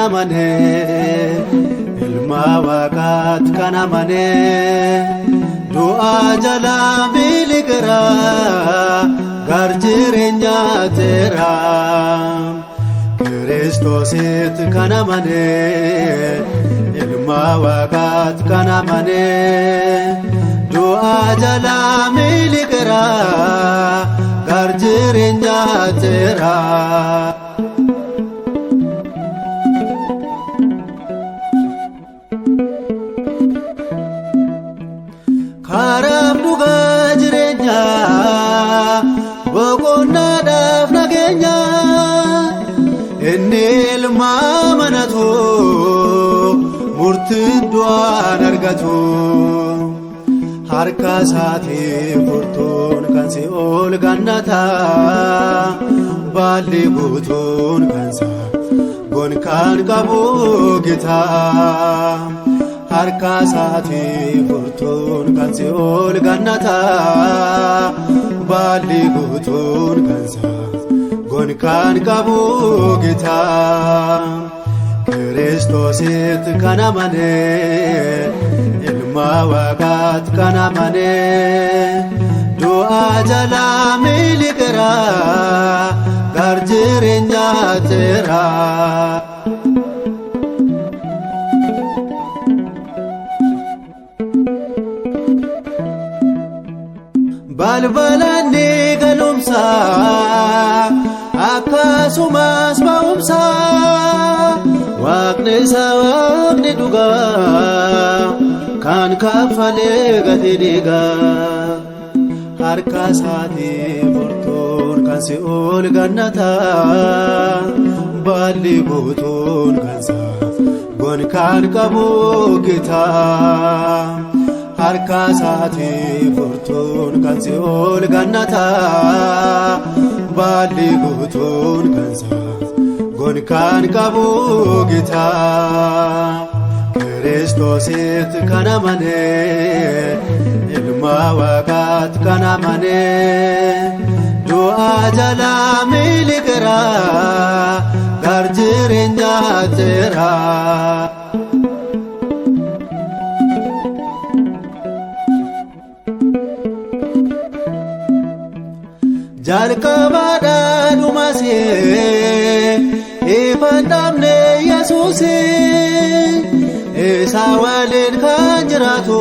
amane ilma waaqaat kan amane du'a jala miliqira gar jireenyaatera Kiristoosit kan amane ilma waaqaat kan amane du'a jala miliqira gar jireenyaatera Karaaf dhugaa jireenya boqonnaadhaaf nageenya inni ilma amanatu murtiin du'aan argatu harka isaatii furtuun kan si'ool gannata baalli guutuun kan isaa gonkaan qabu gita harka isaatii furtuun kan si'ool gannata baalli guutuun kan isaa gonkaan qabu gita Kiristoosit kan amane ilma waaqaat kan amane du'a jala miliqira gar jireenyaatera balbalanni galumsa akkasumas ba'umsa waaqni isa waaqni dhugaa kan kaffalee gatii dhiigaa harka isaatii furtuun kan si'ool gannata baalli guutuun kan isaa gonkaan qabu gita harka isaatii furtuun kan si'ool gannata baalli guutuun kan isaa gonkaan qabu gita Kiristoosit kan amane ilma waaqaat kan amane du'a jala miliqira gar jireenyaatera jalqabaadhaa dhumasee ifaan dhabne Yesuusi isa waliin kan jiraatu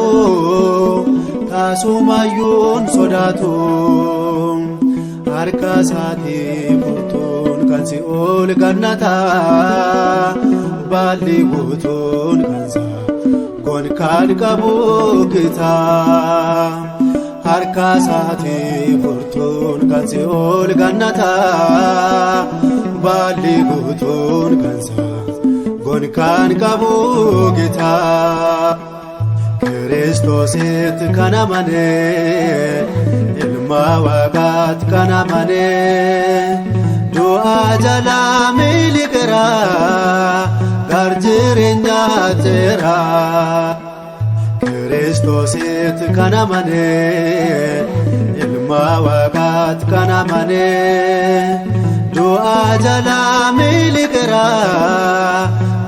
taasumayyuun sodaatu harka isaatii furtuun kan si'ool gannata baalli guutuun kan isaa gonkaan qabu gita harka isaatii furtuun kan si'ool gannata baalli guutuun kan isaa gonkaan qabu gita Kiristoosit kan amane ilma waaqaat kan amane du'a jala miliqira gar jireenyaatera Kiristoosit kan amane ilma waaqaat kan amane du'a jala miliqira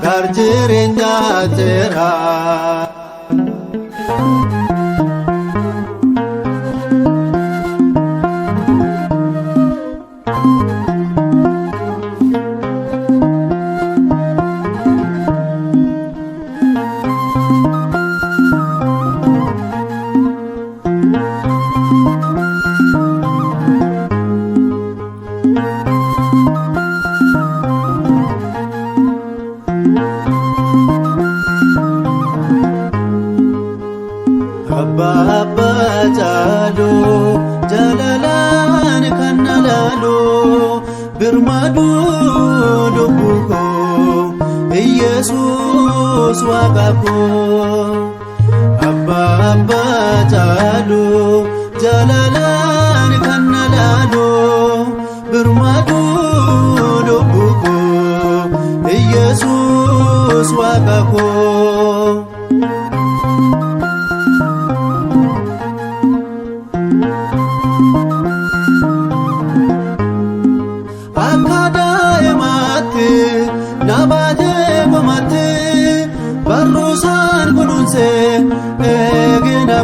gar jireenyaatera Abba jaalu jalalaan kan nalaalu birmadu lubbuko Yesuus waaqako Abba jaalu jalalaan kan nalaalu birmadu lubbuko Yesuus waaqako Akka daa'imatti nabaatee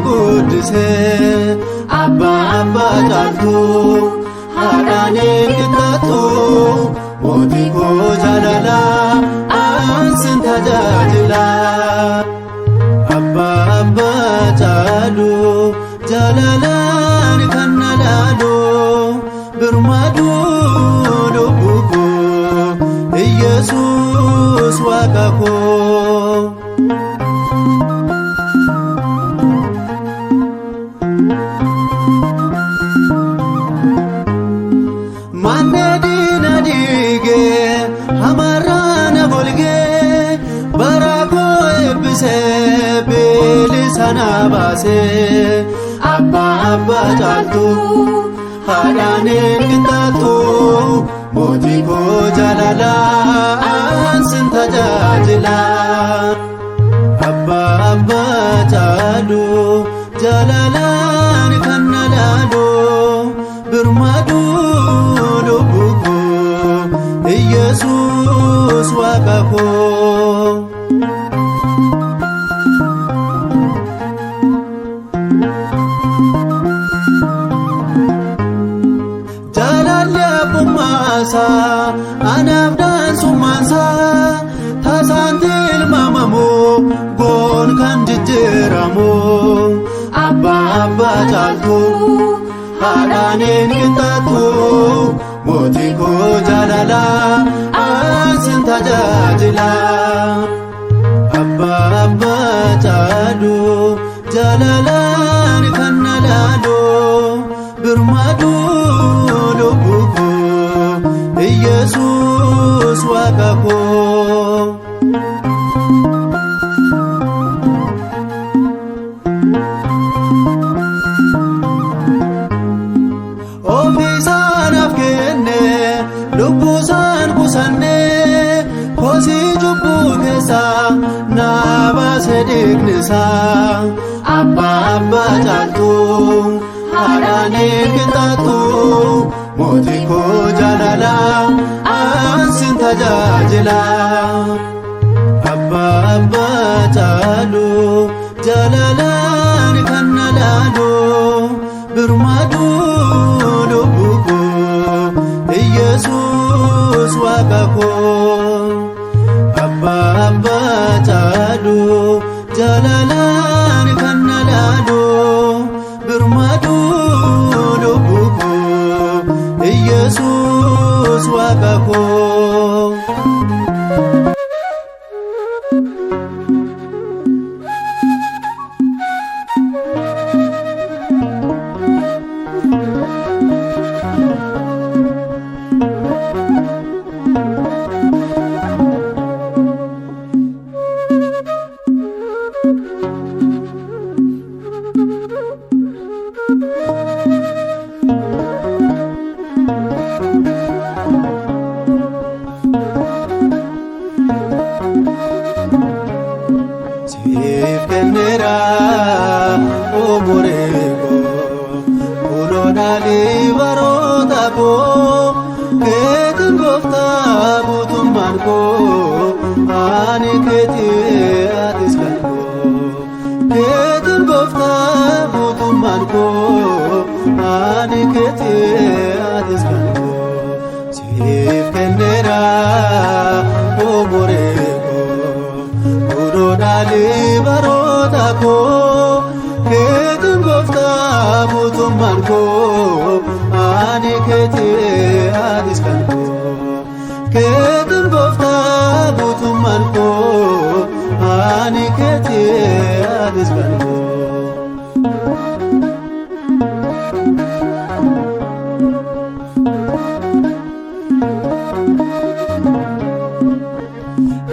guddise abba caaltu haadhaaniin qixxaatu mootii koo jaalala ansin tajaajila abba caalu jaalalaan kan na laalu birmadu lubbuu koo Yesuus waaqa koo. Manne diina diigee hamarraan golgee bara koo eebbisee bilisa na baasee abba caaltu haadhaaniin qixxaatu mootii koo jaalala ansin tajaajila abba caalu jaalalaan kan na laalu birmadu lubbuu koo Yesuus waaqa koo. Jaalalli abbummaasa anaaf daansummaasa taasaan tilmaamamu goon kan jijjiiramu abba caaltu haadhaaniin qixxaatu mootii koo jaalala ansin tajaajila abba caalu jaalalaan kan na laalu birmadu lubbuu koo Yesuus waaqa koo. Ofiisaan kenne lubbuusaan kusanne kosii cubbuu keessa na baase dhiignisa abba caaltu haadhaaniin qixxaatu mootii koo jaalala ansin tajaajila abba caalu jaalalaan kan na laalu birmadu lubbuu koo Yesuus waaqa koo abba caalu jaalalaan kan na laalu birmadu lubbuu koo Yesuus waaqa koo. Siif kenneera umuree koo kunoo dhaalii baroota koo keetiin gooftaa guutummaan koo ani keetii atis kan koo keetiin gooftaa guutummaan koo ani keetii atis kan koo siif kenneera umuree dhaalii baroota koo keetiin gooftaa guutummaan koo ani keetii atis kan koo keetiin gooftaa guutummaan koo ani keetii atis kan koo.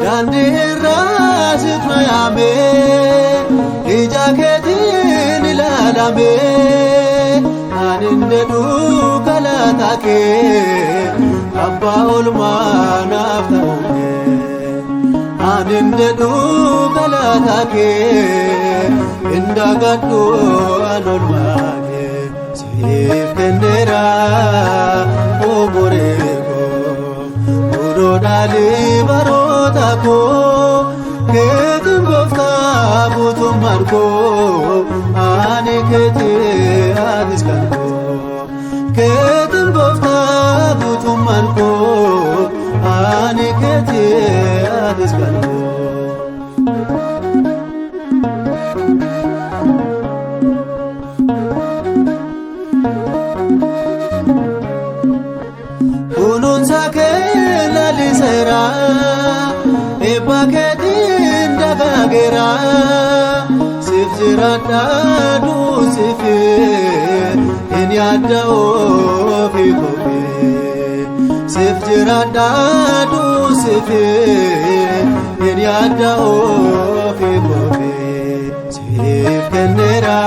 Daandii irraa siif na yaamee ija keetiin ilaalamee ani ndedhu galata kee abbaa oolmaa naaf ta'uunee ani ndedhu galata kee indagadhu an oolmaa kee siif kenneera umuree koo dhaalii baroota koo keetiin gooftaa guutuu mootummaan koo ani keetii atis kan koo keetiin gooftaa mootummaan koo ani keetii atis kan koo. Kunuunsa kee laliseera eebba keetiin dagaageera siif jiraadha duusifi hin yaadda ofii kofii siif jiraadha duusifi hin yaadda ofii kofii siif kenneera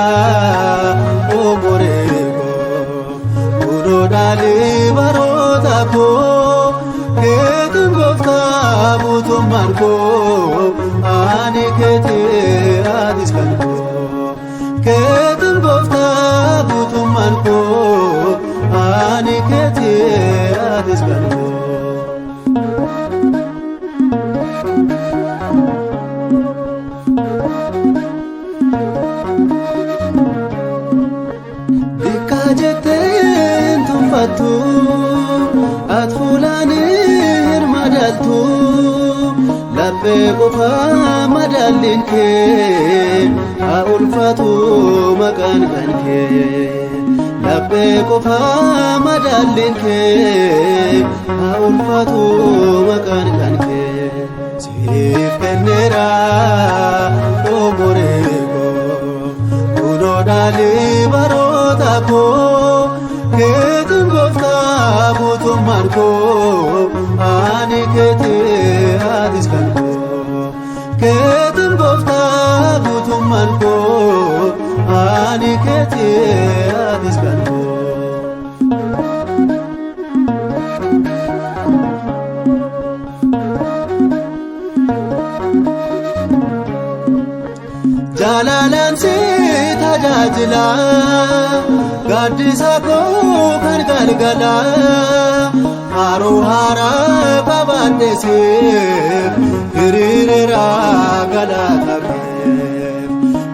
umurii koo kunoo dhaalii baroota koo keetiin gooftaa mootummaan koo ani keetii atis kan koo keetiin gooftaa mootummaan koo ani keetii atis kan koo. Bikka jetteen tunfattu at fuulaani hirmadaltu laphee qofa madaalliin kee haa ulfaatu maqaan kan kee laphee qofa madaalliin kee haa ulfaatu maqaan kan kee siif kenneera umurii koo kunoo dhaalii baroota koo keetiin gooftaa mootummaan koo ani keetii atis kan koo keetiin gooftaa mootummaan koo ani keetii atis kan koo. Jaalalaan si tajaajila gaaddisa koo kan galgala haroo haaraa qabaadhe siif hiriireera galata keef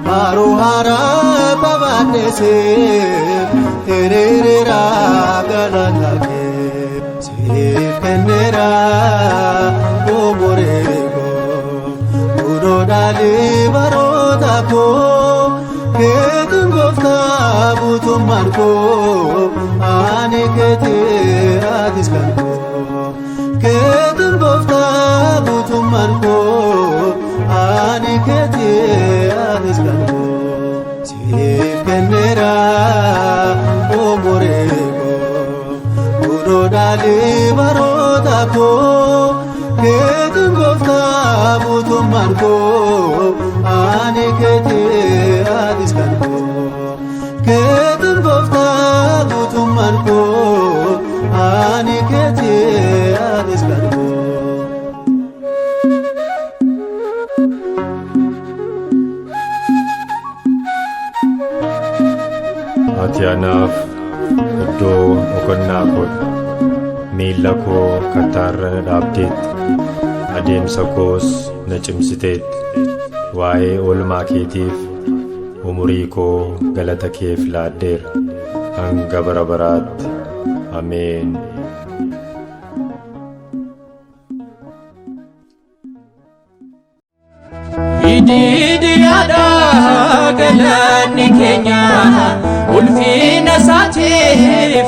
haroo haaraa qabaadhe siif hiriireera galata keef siif kenneera umurii koo kunoo dhaalii baroota koo keetiin gooftaa mootummaan koo ani keetii atis kan koo keetiin gooftaa mootummaan koo ani keetii atis kan koo siif kenneera umurii koo kunoo dhaalii baroota koo keetiin gooftaa mootummaan koo ani keetii atis kan koo keetiin gooftaa mootummaan koo ani keetii atis kan koo. Ati anaaf iddoo boqonnaa koodha miilla koo kattaarra na dhaabdeetti adeemsa koos na cimsiteetti waa'ee oolmaa keetiif umurii koo galata keef laaddeera hanga bara baraatti ameen. Ididiyaadha galanni keenya ulfina isaatiif